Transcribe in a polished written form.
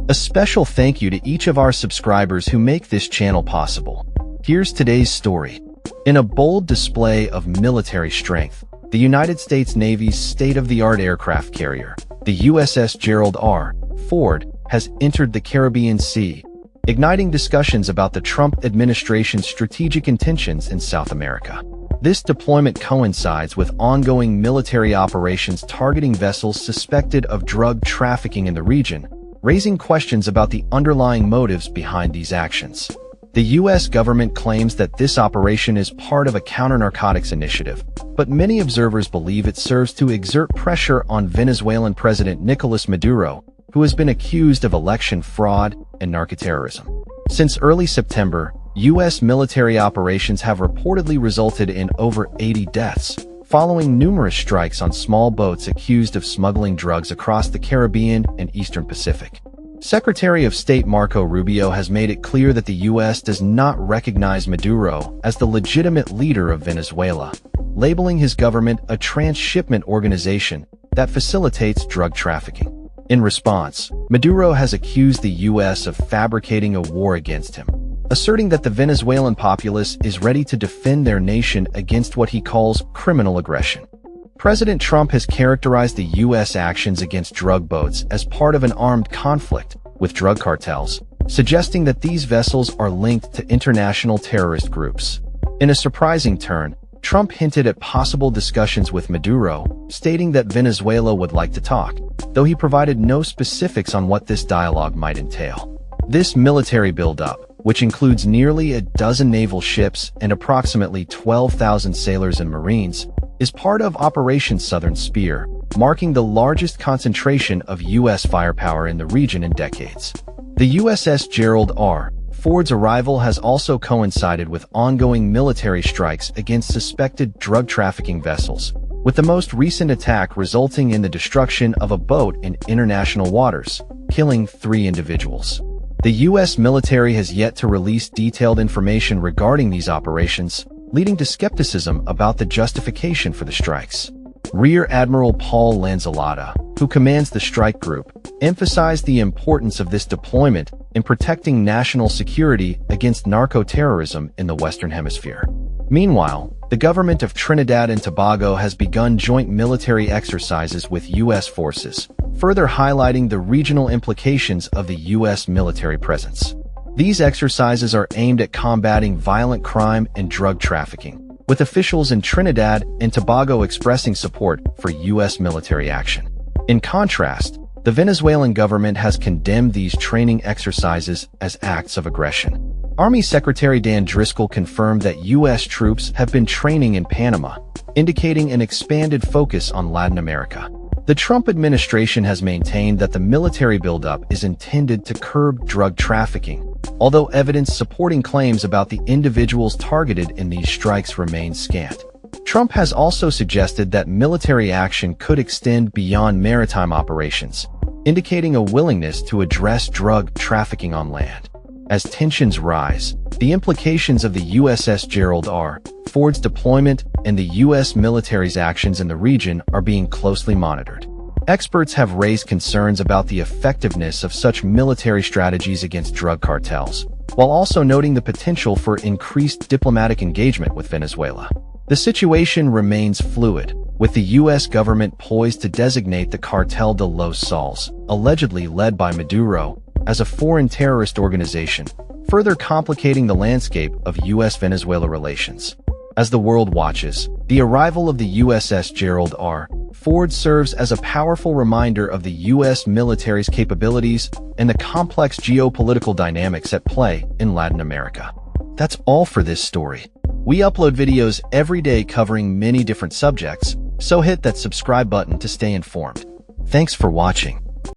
A special thank you to each of our subscribers who make this channel possible. Here's today's story. In a bold display of military strength, the United States Navy's state-of-the-art aircraft carrier, the USS Gerald R. Ford, has entered the Caribbean Sea, igniting discussions about the Trump administration's strategic intentions in South America. This deployment coincides with ongoing military operations targeting vessels suspected of drug trafficking in the region, raising questions about the underlying motives behind these actions. The U.S. government claims that this operation is part of a counter-narcotics initiative, but many observers believe it serves to exert pressure on Venezuelan President Nicolas Maduro, who has been accused of election fraud and narcoterrorism. Since early September, U.S. military operations have reportedly resulted in over 80 deaths, following numerous strikes on small boats accused of smuggling drugs across the Caribbean and Eastern Pacific. Secretary of State Marco Rubio has made it clear that the U.S. does not recognize Maduro as the legitimate leader of Venezuela, labeling his government a transshipment organization that facilitates drug trafficking. In response, Maduro has accused the U.S. of fabricating a war against him, asserting that the Venezuelan populace is ready to defend their nation against what he calls criminal aggression. President Trump has characterized the U.S. actions against drug boats as part of an armed conflict with drug cartels, suggesting that these vessels are linked to international terrorist groups. In a surprising turn, Trump hinted at possible discussions with Maduro, stating that Venezuela would like to talk, though he provided no specifics on what this dialogue might entail. This military buildup, which includes nearly a dozen naval ships and approximately 12,000 sailors and Marines, is part of Operation Southern Spear, marking the largest concentration of U.S. firepower in the region in decades. The USS Gerald R. Ford's arrival has also coincided with ongoing military strikes against suspected drug trafficking vessels, with the most recent attack resulting in the destruction of a boat in international waters, killing 3 individuals. The U.S. military has yet to release detailed information regarding these operations, leading to skepticism about the justification for the strikes. Rear Admiral Paul Lanzolata, who commands the strike group, emphasized the importance of this deployment in protecting national security against narco-terrorism in the Western Hemisphere. Meanwhile, the government of Trinidad and Tobago has begun joint military exercises with U.S. forces, further highlighting the regional implications of the U.S. military presence. These exercises are aimed at combating violent crime and drug trafficking, with officials in Trinidad and Tobago expressing support for U.S. military action. In contrast, the Venezuelan government has condemned these training exercises as acts of aggression. Army Secretary Dan Driscoll confirmed that U.S. troops have been training in Panama, indicating an expanded focus on Latin America. The Trump administration has maintained that the military buildup is intended to curb drug trafficking, although evidence supporting claims about the individuals targeted in these strikes remains scant. Trump has also suggested that military action could extend beyond maritime operations, indicating a willingness to address drug trafficking on land. As tensions rise, the implications of the USS Gerald R. Ford's deployment and the U.S. military's actions in the region are being closely monitored. Experts have raised concerns about the effectiveness of such military strategies against drug cartels, while also noting the potential for increased diplomatic engagement with Venezuela. The situation remains fluid, with the U.S. government poised to designate the Cartel de los Soles, allegedly led by Maduro, as a foreign terrorist organization, further complicating the landscape of U.S.-Venezuela relations. As the world watches, the arrival of the USS Gerald R. Ford serves as a powerful reminder of the U.S. military's capabilities and the complex geopolitical dynamics at play in Latin America. That's all for this story. We upload videos every day covering many different subjects, so hit that subscribe button to stay informed. Thanks for watching.